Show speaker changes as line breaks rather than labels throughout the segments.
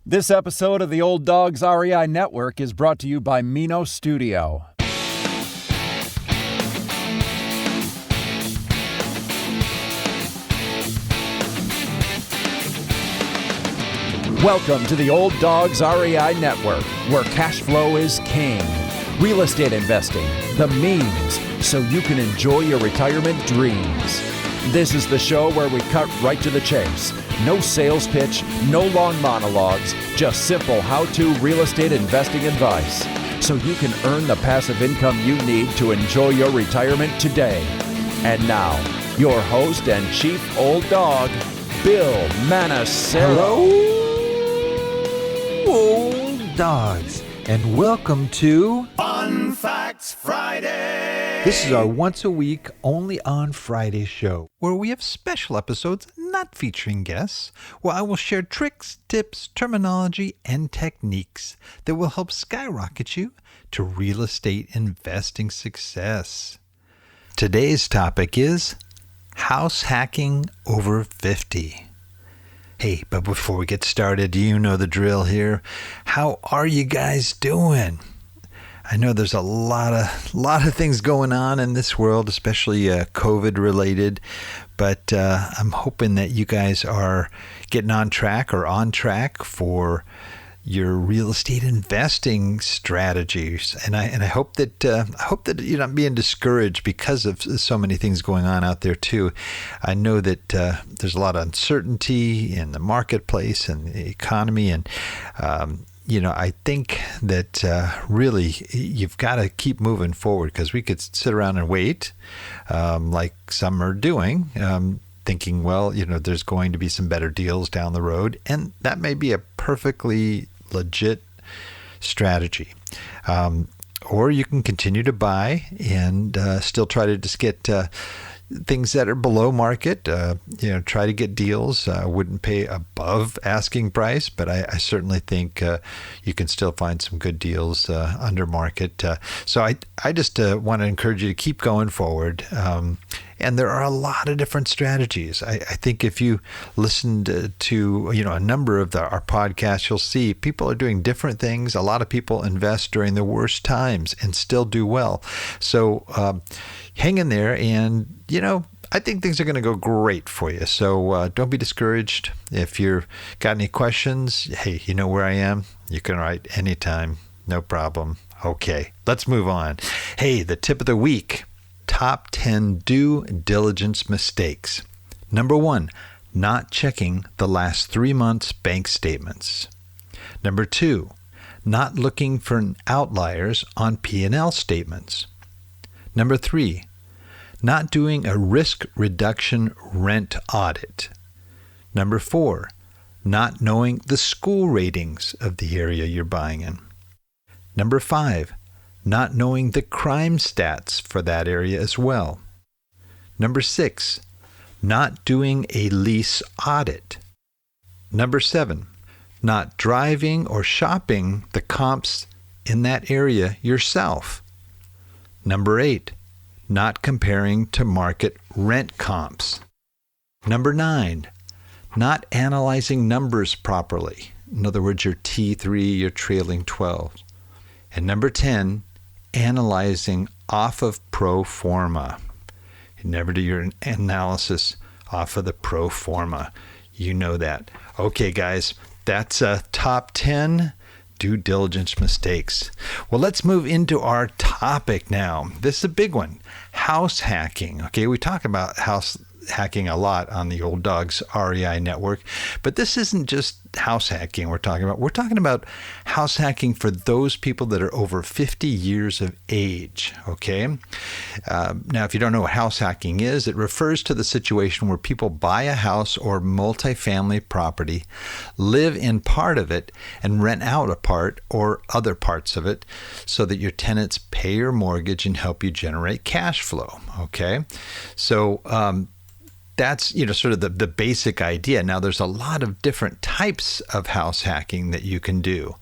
This episode of the Old Dogs REI Network is brought to you by Mino Studio. Welcome to the Old Dogs REI Network, where cash flow is king. Real estate investing, the means, so you can enjoy your retirement dreams. This is the show where we cut right to the chase. No sales pitch, no long monologues, just simple how-to real estate investing advice, so you can earn the passive income you need to enjoy your retirement today. And now, your host and chief old dog, Bill Manassero.
Hello, old dogs, and welcome to
Fun Facts Friday.
This is our once-a-week, only on Friday show, where we have special episodes not featuring guests, where I will share tricks, tips, terminology, and techniques that will help skyrocket you to real estate investing success. Today's topic is house hacking over 50. Hey, but before we get started, you know the drill here. How are you guys doing? I know there's a lot of things going on in this world, especially COVID related, but I'm hoping that you guys are getting on track for your real estate investing strategies, and I hope that you're not being discouraged because of so many things going on out there too. I know that there's a lot of uncertainty in the marketplace and the economy, and I think that really you've got to keep moving forward, because we could sit around and wait, like some are doing, thinking, well, there's going to be some better deals down the road, and that may be a perfectly legit strategy. Or you can continue to buy and still try to just get things that are below market, try to get deals. Wouldn't pay above asking price, but I certainly think you can still find some good deals under market. So I just want to encourage you to keep going forward. And there are a lot of different strategies. I think if you listened to a number of our podcasts, you'll see people are doing different things. A lot of people invest during the worst times and still do well. So hang in there, and I think things are going to go great for you. So don't be discouraged. If you've got any questions, hey, you know where I am. You can write anytime, no problem. Okay, let's move on. Hey, the tip of the week. Top 10 due diligence mistakes. Number 1, not checking the last 3 months' bank statements. Number 2, not looking for outliers on P&L statements. Number 3, not doing a risk reduction rent audit. Number 4, not knowing the school ratings of the area you're buying in. Number 5, not knowing the crime stats for that area as well. Number 6, not doing a lease audit. Number 7, not driving or shopping the comps in that area yourself. Number 8, not comparing to market rent comps. Number 9, not analyzing numbers properly. In other words, your T3, your trailing 12. And number 10, analyzing off of pro forma. You never do your analysis off of the pro forma. You know that. Okay, guys, that's top 10 due diligence mistakes. Well, let's move into our topic now. This is a big one, house hacking. Okay, we talk about house hacking a lot on the Old Dogs REI Network, but this isn't just house hacking we're talking about. We're talking about house hacking for those people that are over 50 years of age, okay? Now, if you don't know what house hacking is, it refers to the situation where people buy a house or multifamily property, live in part of it, and rent out a part or other parts of it so that your tenants pay your mortgage and help you generate cash flow, okay? So, that's, sort of the basic idea. Now, there's a lot of different types of house hacking that you can do.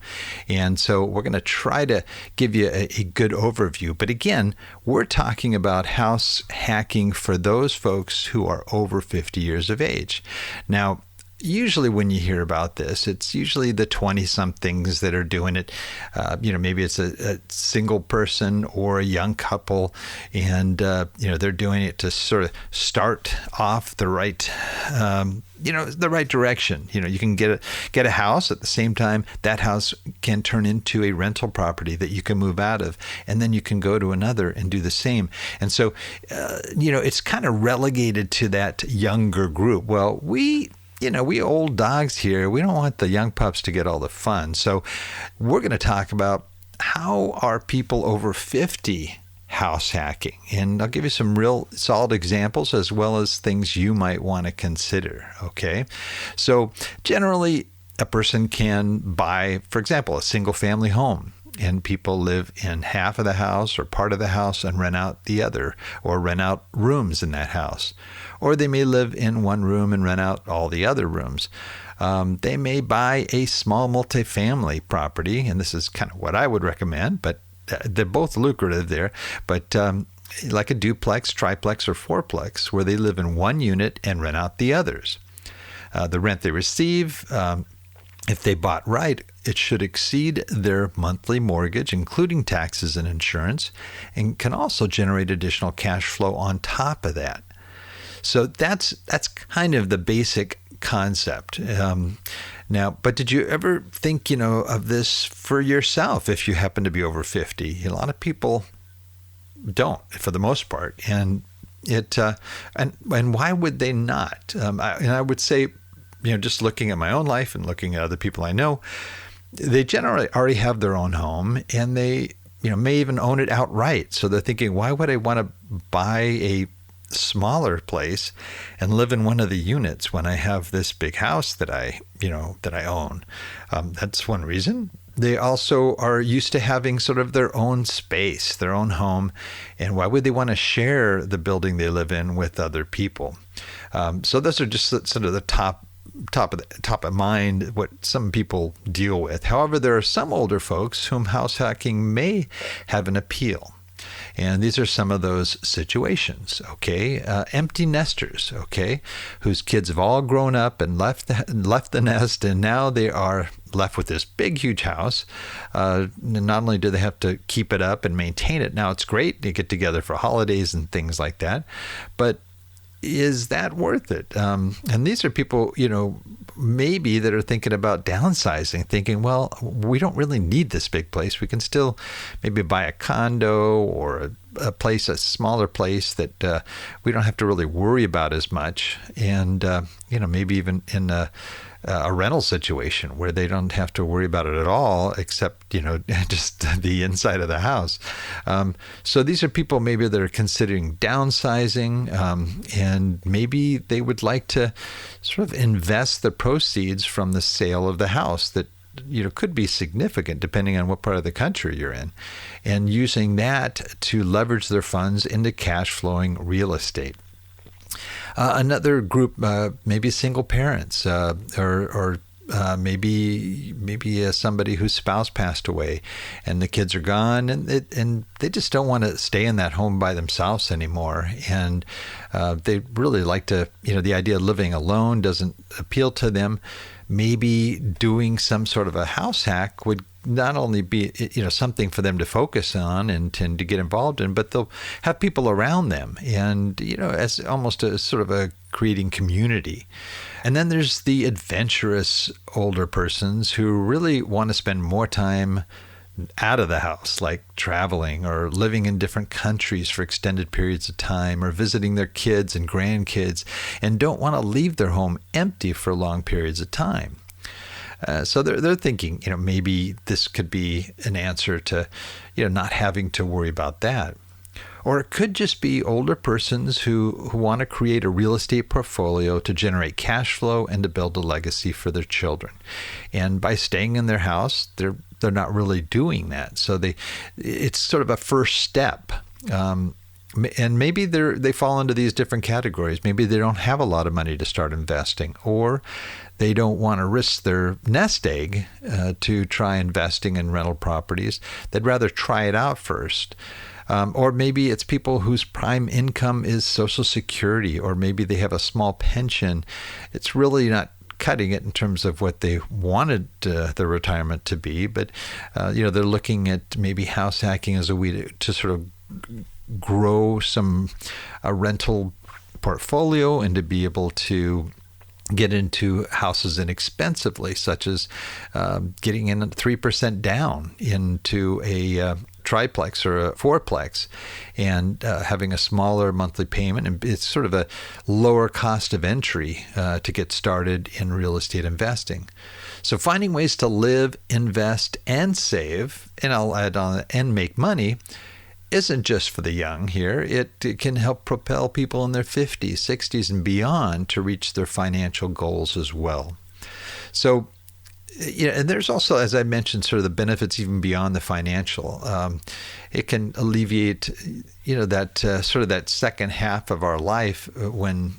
And so we're going to try to give you a good overview. But again, we're talking about house hacking for those folks who are over 50 years of age. Now, usually when you hear about this, it's usually the 20-somethings that are doing it. Maybe it's a single person or a young couple, and they're doing it to sort of start off the right, the right direction. You can get a house at the same time. That house can turn into a rental property that you can move out of, and then you can go to another and do the same. And so, it's kind of relegated to that younger group. Well, we old dogs here, we don't want the young pups to get all the fun. So we're going to talk about how are people over 50 house hacking. And I'll give you some real solid examples as well as things you might want to consider. Okay. So generally, a person can buy, for example, a single family home. And people live in half of the house or part of the house and rent out the other, or rent out rooms in that house. Or they may live in one room and rent out all the other rooms. They may buy a small multifamily property, and this is kind of what I would recommend, but they're both lucrative there. But like a duplex, triplex, or fourplex, where they live in one unit and rent out the others. The rent they receive, if they bought right, it should exceed their monthly mortgage, including taxes and insurance, and can also generate additional cash flow on top of that. So that's kind of the basic concept. Now, but did you ever think, of this for yourself if you happen to be over 50? A lot of people don't, for the most part, and and why would they not? I would say, just looking at my own life and looking at other people I know, they generally already have their own home, and they, may even own it outright. So they're thinking, why would I want to buy a smaller place and live in one of the units when I have this big house that I own? That's one reason. They also are used to having sort of their own space, their own home, and why would they want to share the building they live in with other people? So those are just sort of the top of mind, what some people deal with. However, there are some older folks whom house hacking may have an appeal. And these are some of those situations, okay? Empty nesters, okay, whose kids have all grown up and left the nest, and now they are left with this big, huge house. Not only do they have to keep it up and maintain it, now it's great, they get together for holidays and things like that, but is that worth it? And these are people, maybe that are thinking about downsizing, thinking, well, we don't really need this big place. We can still maybe buy a condo or a smaller place that we don't have to really worry about as much. And, maybe even in a rental situation where they don't have to worry about it at all, except, just the inside of the house. So these are people maybe that are considering downsizing, and maybe they would like to sort of invest the proceeds from the sale of the house that, could be significant depending on what part of the country you're in, and using that to leverage their funds into cash flowing real estate. Another group, maybe single parents, or maybe somebody whose spouse passed away, and the kids are gone, and they just don't want to stay in that home by themselves anymore, and they really like to, the idea of living alone doesn't appeal to them. Maybe doing some sort of a house hack would not only be, something for them to focus on and tend to get involved in, but they'll have people around them, and, as almost a sort of a creating community. And then there's the adventurous older persons who really want to spend more time out of the house, like traveling or living in different countries for extended periods of time, or visiting their kids and grandkids, and don't want to leave their home empty for long periods of time. So they're thinking, maybe this could be an answer to, not having to worry about that. Or it could just be older persons who want to create a real estate portfolio to generate cash flow and to build a legacy for their children. And by staying in their house, they're not really doing that. So it's sort of a first step. And maybe they fall into these different categories. Maybe they don't have a lot of money to start investing, or they don't want to risk their nest egg to try investing in rental properties. They'd rather try it out first. Or maybe it's people whose prime income is Social Security, or maybe they have a small pension. It's really not cutting it in terms of what they wanted their retirement to be, but they're looking at maybe house hacking as a way to sort of grow some rental portfolio and to be able to get into houses inexpensively, such as getting in 3% down into a triplex or a fourplex and having a smaller monthly payment. And it's sort of a lower cost of entry to get started in real estate investing. So finding ways to live, invest, and save, and I'll add on, and make money, isn't just for the young here. It can help propel people in their 50s, 60s, and beyond to reach their financial goals as well. So, and there's also, as I mentioned, sort of the benefits even beyond the financial. It can alleviate, that sort of that second half of our life when,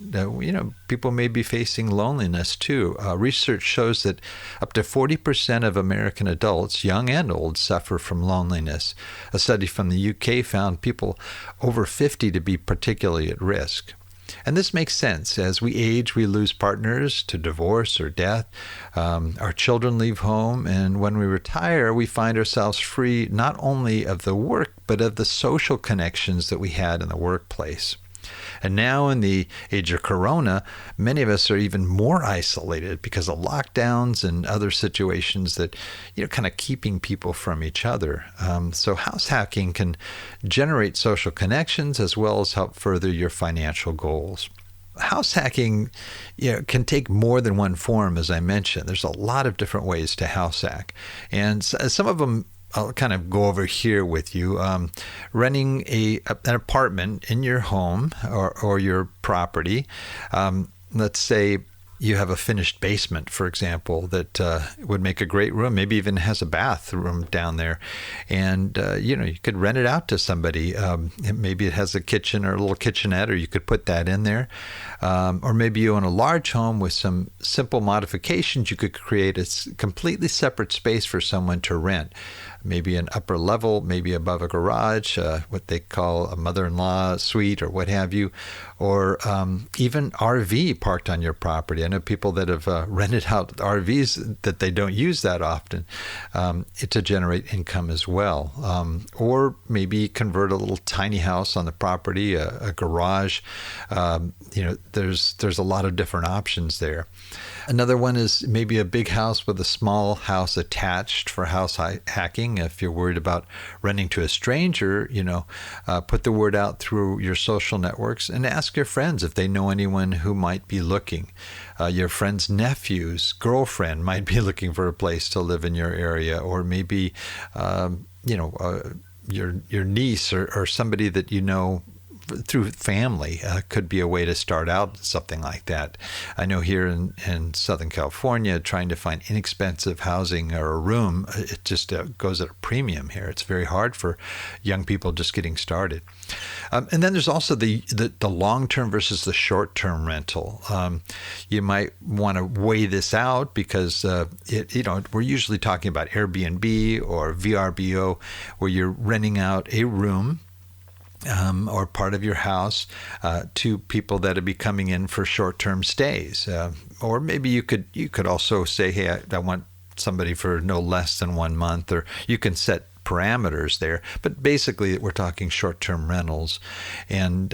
people may be facing loneliness too. Research shows that up to 40% of American adults, young and old, suffer from loneliness. A study from the UK found people over 50 to be particularly at risk. And this makes sense. As we age, we lose partners to divorce or death. Our children leave home. And when we retire, we find ourselves free not only of the work, but of the social connections that we had in the workplace. And now in the age of Corona, many of us are even more isolated because of lockdowns and other situations that, kind of keeping people from each other. So house hacking can generate social connections as well as help further your financial goals. House hacking, can take more than one form, as I mentioned. There's a lot of different ways to house hack. And some of them I'll kind of go over here with you. Renting an apartment in your home or your property. Let's say you have a finished basement, for example, that would make a great room, maybe even has a bathroom down there. And, you could rent it out to somebody. Maybe it has a kitchen or a little kitchenette, or you could put that in there. Or maybe you own a large home with some simple modifications. You could create a completely separate space for someone to rent. Maybe an upper level, maybe above a garage, what they call a mother-in-law suite or what have you, or even RV parked on your property. I know people that have rented out RVs that they don't use that often to generate income as well. Or maybe convert a little tiny house on the property, a garage. There's a lot of different options there. Another one is maybe a big house with a small house attached for house hacking. If you're worried about renting to a stranger, put the word out through your social networks and ask your friends if they know anyone who might be looking. Your friend's nephew's girlfriend might be looking for a place to live in your area, or maybe, your niece or somebody that through family could be a way to start out something like that. I know here in Southern California, trying to find inexpensive housing or a room, it just goes at a premium here. It's very hard for young people just getting started. And then there's also the long-term versus the short-term rental. You might want to weigh this out because we're usually talking about Airbnb or VRBO, where you're renting out a room or part of your house to people that are coming in for short-term stays. Or maybe you could also say, hey, I want somebody for no less than 1 month, or you can set parameters there. But basically, we're talking short-term rentals. And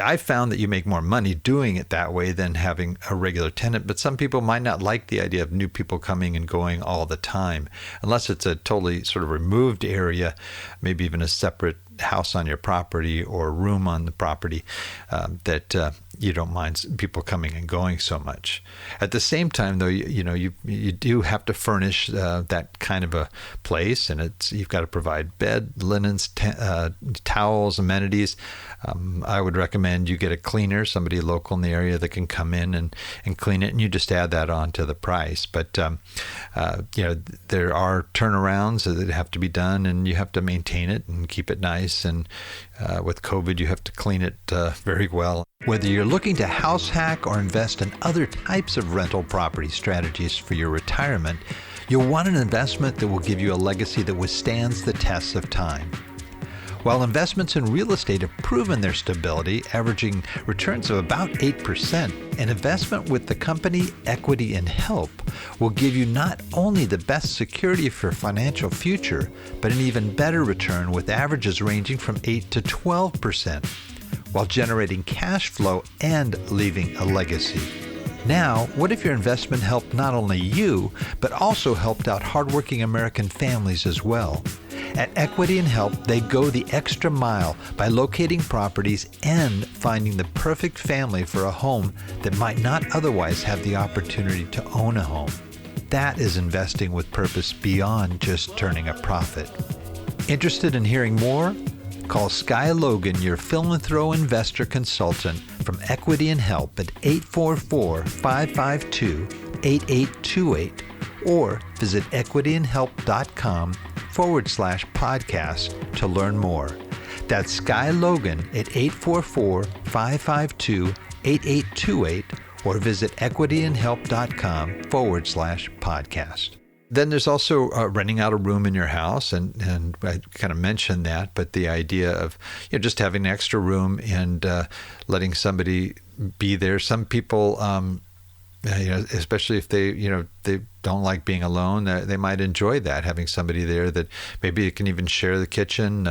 I found that you make more money doing it that way than having a regular tenant, but some people might not like the idea of new people coming and going all the time, unless it's a totally sort of removed area, maybe even a separate house on your property or room on the property that you don't mind people coming and going so much. At the same time, though, you do have to furnish that kind of a place, and you've got to provide bed, linens, towels, amenities. I would recommend you get a cleaner, somebody local in the area that can come in and clean it, and you just add that on to the price. But there are turnarounds that have to be done, and you have to maintain it and keep it nice. And with COVID, you have to clean it very well. Whether you're looking to house hack or invest in other types of rental property strategies for your retirement, you'll want an investment that will give you a legacy that withstands the tests of time. While investments in real estate have proven their stability, averaging returns of about 8%, an investment with the company Equity and Help will give you not only the best security for financial future, but an even better return with averages ranging from 8 to 12%, while generating cash flow and leaving a legacy. Now, what if your investment helped not only you, but also helped out hardworking American families as well? At Equity and Help, they go the extra mile by locating properties and finding the perfect family for a home that might not otherwise have the opportunity to own a home. That is investing with purpose beyond just turning a profit. Interested in hearing more? Call Sky Logan, your fill-and-throw investor consultant from Equity and Help at 844-552-8828 or visit equityandhelp.com/podcast to learn more. That's Sky Logan at 844-552-8828 or visit equityandhelp.com/podcast. Then there's also renting out a room in your house, and I kind of mentioned that, but the idea of just having an extra room and letting somebody be there. Some people, especially if they don't like being alone, they might enjoy that, having somebody there that maybe you can even share the kitchen,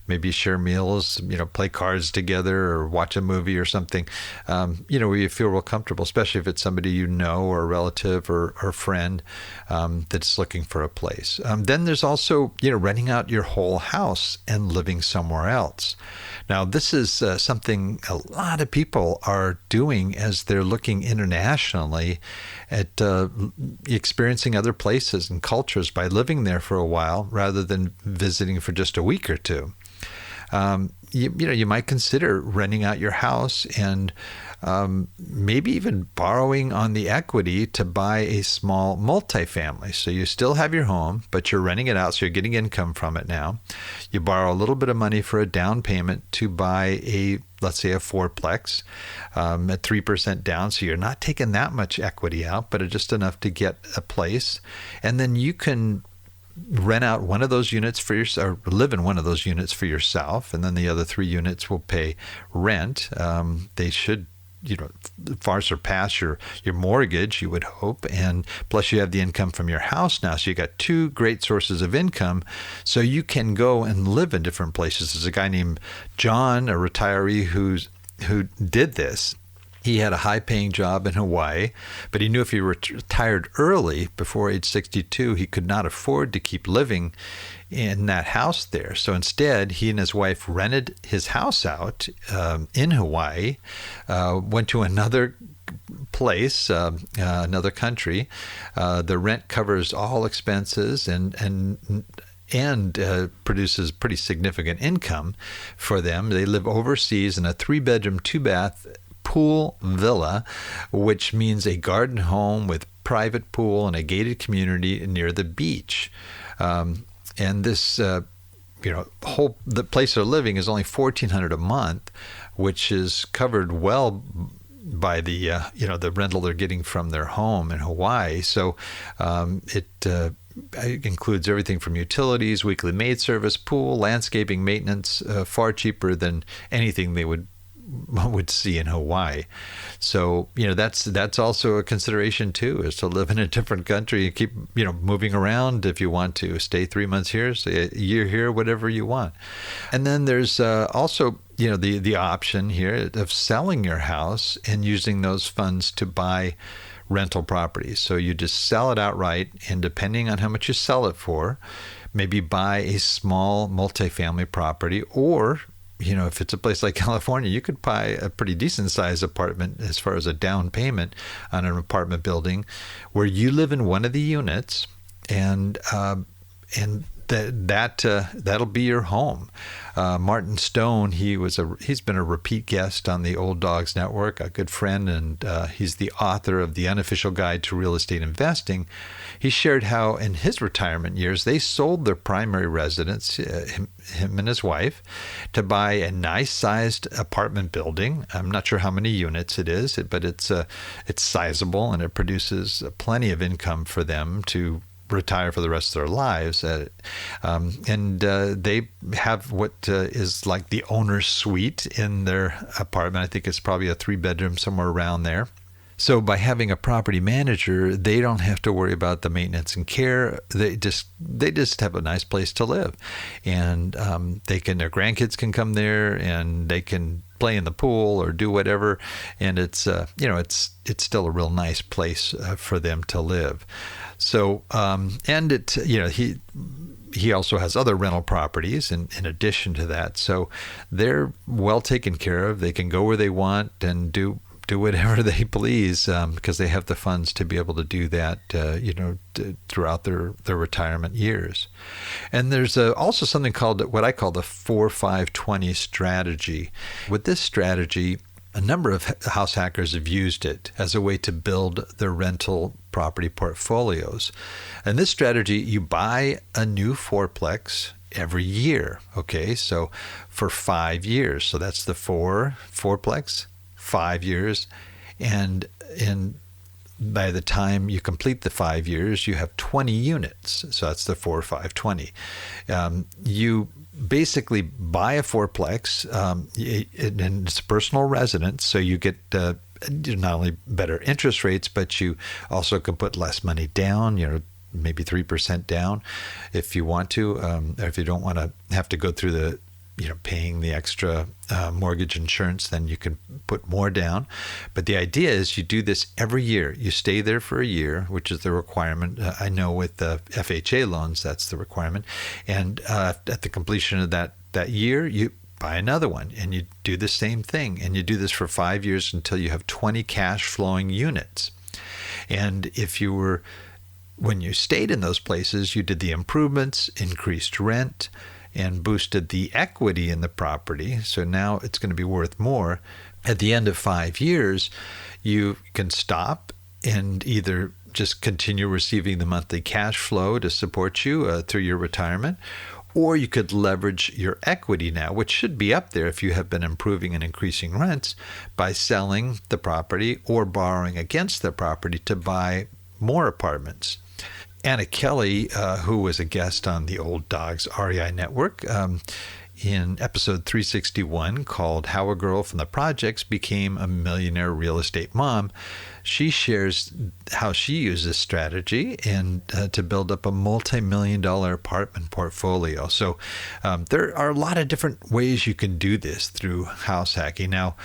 maybe share meals, play cards together or watch a movie or something, where you feel real comfortable, especially if it's somebody you know or a relative or friend that's looking for a place. Then there's also, renting out your whole house and living somewhere else. Now, this is something a lot of people are doing as they're looking internationally at experiencing other places and cultures by living there for a while rather than visiting for just a week or two. You might consider renting out your house and maybe even borrowing on the equity to buy a small multifamily. So you still have your home, but you're renting it out, so you're getting income from it now. You borrow a little bit of money for a down payment to buy let's say a fourplex at 3% down. So you're not taking that much equity out, but just enough to get a place. And then you can rent out one of those units for yourself, or live in one of those units for yourself, and then the other 3 units will pay rent. They should far surpass your mortgage, you would hope, and plus you have the income from your house now, so you got 2 great sources of income, so you can go and live in different places. There's a guy named John, a retiree who did this. He had a high-paying job in Hawaii, but he knew if he retired early, before age 62, he could not afford to keep living in that house there. So instead, he and his wife rented his house out in Hawaii, went to another place, another country. The rent covers all expenses and produces pretty significant income for them. They live overseas in a 3-bedroom, 2-bath pool villa, which means a garden home with private pool and a gated community near the beach. And this, the place they're living is only $1,400 a month, which is covered well by the rental they're getting from their home in Hawaii. So it includes everything from utilities, weekly maid service, pool, landscaping, maintenance, far cheaper than anything they would see in Hawaii. So, that's also a consideration too, is to live in a different country and keep, moving around if you want to. Stay 3 months here, stay a year here, whatever you want. And then there's also, the option here of selling your house and using those funds to buy rental properties. So you just sell it outright, and depending on how much you sell it for, maybe buy a small multifamily property, or if it's a place like California, you could buy a pretty decent sized apartment as far as a down payment on an apartment building where you live in one of the units, and that'll be your home. Martin Stone, he's been a repeat guest on the Old Dogs Network, a good friend, and he's the author of The Unofficial Guide to Real Estate Investing. He shared how in his retirement years they sold their primary residence, him and his wife, to buy a nice-sized apartment building. I'm not sure how many units it is, but it's sizable, and it produces plenty of income for them to retire for the rest of their lives. They have what is like the owner's suite in their apartment. I think it's probably a 3-bedroom, somewhere around there. So by having a property manager, they don't have to worry about the maintenance and care. They just have a nice place to live, and their grandkids can come there and they can play in the pool or do whatever, and it's still a real nice place for them to live. So he also has other rental properties in addition to that, so they're well taken care of. They can go where they want and do whatever they please, because they have the funds to be able to do that, throughout their retirement years. And there's also something called what I call the 4-5-20 strategy. With this strategy, a number of house hackers have used it as a way to build their rental property portfolios. And this strategy, you buy a new fourplex every year. Okay, so for 5 years. So that's the fourplex. 5 years, and by the time you complete the 5 years, you have 20 units. So that's the 4-5-20. You basically buy a fourplex, and it's a personal residence, so you get not only better interest rates, but you also can put less money down. Maybe 3% down if you want to, or if you don't want to have to go through the paying the extra mortgage insurance, then you can put more down. But the idea is you do this every year. You stay there for a year, which is the requirement. I know with the FHA loans, that's the requirement. And at the completion of that year, you buy another one and you do the same thing. And you do this for 5 years until you have 20 cash flowing units. And when you stayed in those places, you did the improvements, increased rent, and boosted the equity in the property. So now it's going to be worth more. At the end of 5 years, you can stop and either just continue receiving the monthly cash flow to support you through your retirement, or you could leverage your equity now, which should be up there if you have been improving and increasing rents, by selling the property or borrowing against the property to buy more apartments. Anna Kelly, who was a guest on the Old Dogs REI Network, in episode 361 called How a Girl from the Projects Became a Millionaire Real Estate Mom, she shares how she uses strategy and to build up a multi-million-dollar apartment portfolio. So there are a lot of different ways you can do this through house hacking. Now,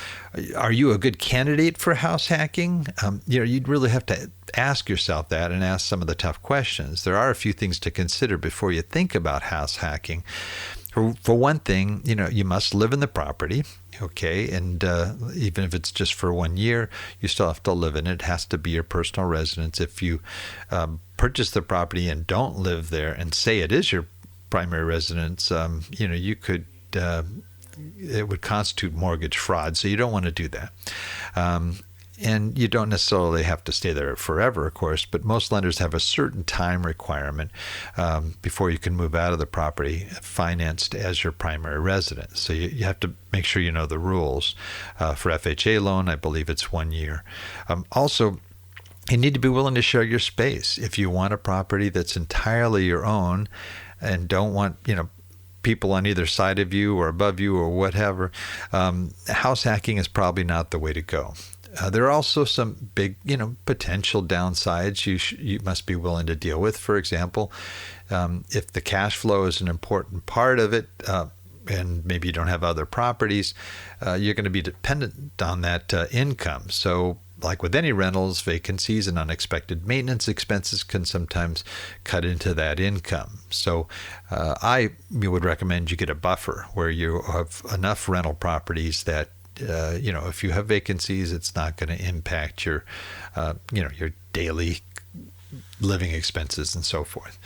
are you a good candidate for house hacking? You'd really have to ask yourself that and ask some of the tough questions. There are a few things to consider before you think about house hacking. For one thing, you must live in the property, okay? And even if it's just for 1 year, you still have to live in it. It has to be your personal residence. If you purchase the property and don't live there and say it is your primary residence, you could, it would constitute mortgage fraud. So you don't want to do that. And you don't necessarily have to stay there forever, of course, but most lenders have a certain time requirement before you can move out of the property financed as your primary residence. So you have to make sure you know the rules. For FHA loan, I believe it's 1 year. Also, you need to be willing to share your space. If you want a property that's entirely your own and don't want, people on either side of you or above you or whatever, house hacking is probably not the way to go. There are also some big, potential downsides you must be willing to deal with. For example, if the cash flow is an important part of it, and maybe you don't have other properties, you're going to be dependent on that income. So like with any rentals, vacancies and unexpected maintenance expenses can sometimes cut into that income. So I would recommend you get a buffer where you have enough rental properties that if you have vacancies, it's not going to impact your daily living expenses and so forth.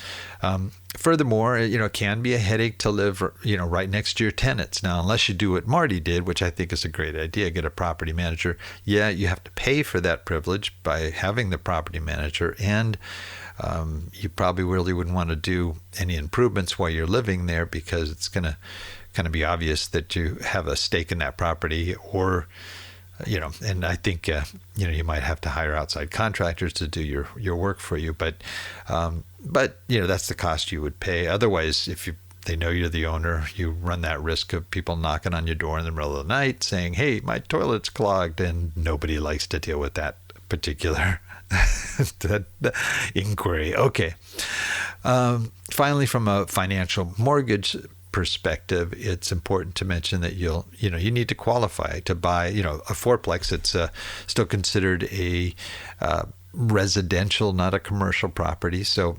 Furthermore, it can be a headache to live, right next to your tenants. Now, unless you do what Marty did, which I think is a great idea, get a property manager. Yeah, you have to pay for that privilege by having the property manager, and you probably really wouldn't want to do any improvements while you're living there because it's going to kind of be obvious that you have a stake in that property, or And I think, you might have to hire outside contractors to do your work for you, but that's the cost you would pay. Otherwise, if they know you're the owner, you run that risk of people knocking on your door in the middle of the night saying, "Hey, my toilet's clogged," and nobody likes to deal with that particular inquiry. Okay. Finally, from a financial mortgage perspective, it's important to mention that you need to qualify to buy, a fourplex. It's still considered a residential, not a commercial property. So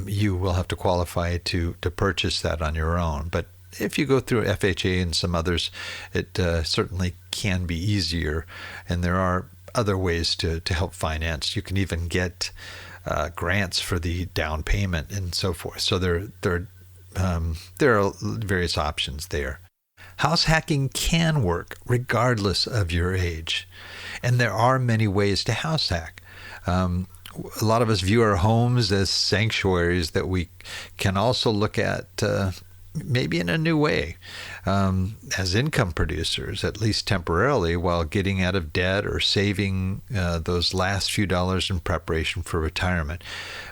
you will have to qualify to purchase that on your own. But if you go through FHA and some others, it certainly can be easier. And there are other ways to help finance. You can even get grants for the down payment and so forth. So there are various options there. House hacking can work regardless of your age. And there are many ways to house hack. A lot of us view our homes as sanctuaries that we can also look at maybe in a new way as income producers, at least temporarily, while getting out of debt or saving those last few dollars in preparation for retirement.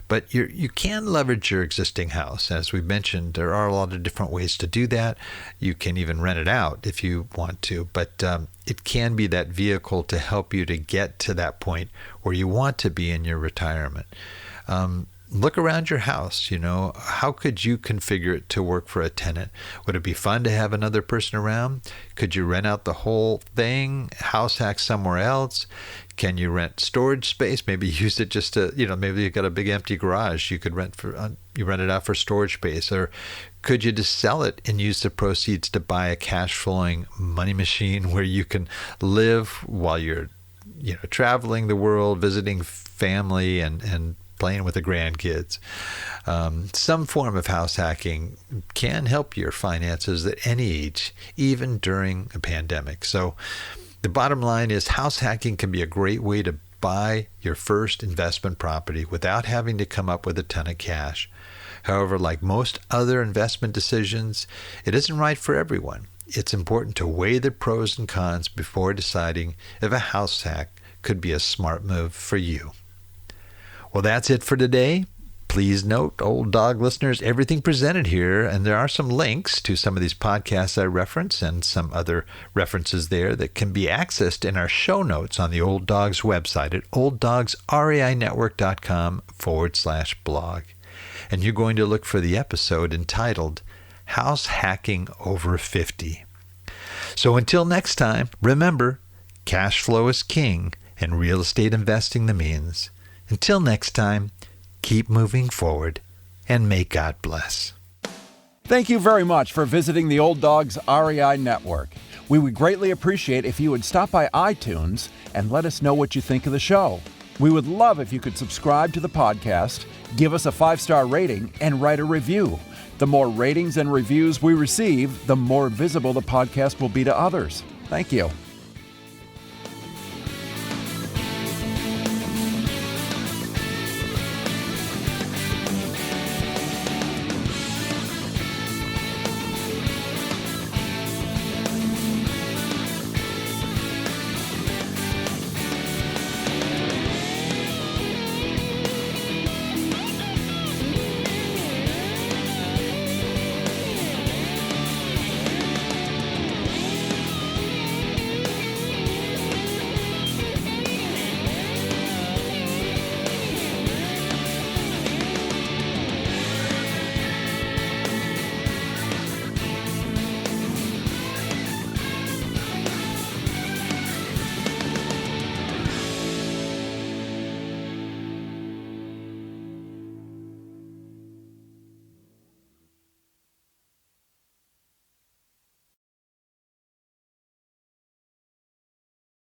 But you can leverage your existing house. As we mentioned, there are a lot of different ways to do that. You can even rent it out if you want to, but it can be that vehicle to help you to get to that point where you want to be in your retirement. Look around your house. How could you configure it to work for a tenant? Would it be fun to have another person around? Could you rent out the whole thing, house hack somewhere else? Can you rent storage space? Maybe use it just to, maybe you've got a big empty garage. You could rent it out for storage space. Or could you just sell it and use the proceeds to buy a cash flowing money machine where you can live while you're, traveling the world, visiting family and playing with the grandkids? Some form of house hacking can help your finances at any age, even during a pandemic. So the bottom line is house hacking can be a great way to buy your first investment property without having to come up with a ton of cash. However, like most other investment decisions, it isn't right for everyone. It's important to weigh the pros and cons before deciding if a house hack could be a smart move for you. Well, that's it for today. Please note, Old Dog listeners, everything presented here, and there are some links to some of these podcasts I reference and some other references there that can be accessed in our show notes on the Old Dogs website at olddogsreinetwork.com/blog. And you're going to look for the episode entitled House Hacking Over 50. So until next time, remember, cash flow is king and real estate investing the means. Until next time, keep moving forward, and may God bless.
Thank you very much for visiting the Old Dogs REI Network. We would greatly appreciate if you would stop by iTunes and let us know what you think of the show. We would love if you could subscribe to the podcast, give us a 5-star rating, and write a review. The more ratings and reviews we receive, the more visible the podcast will be to others. Thank you.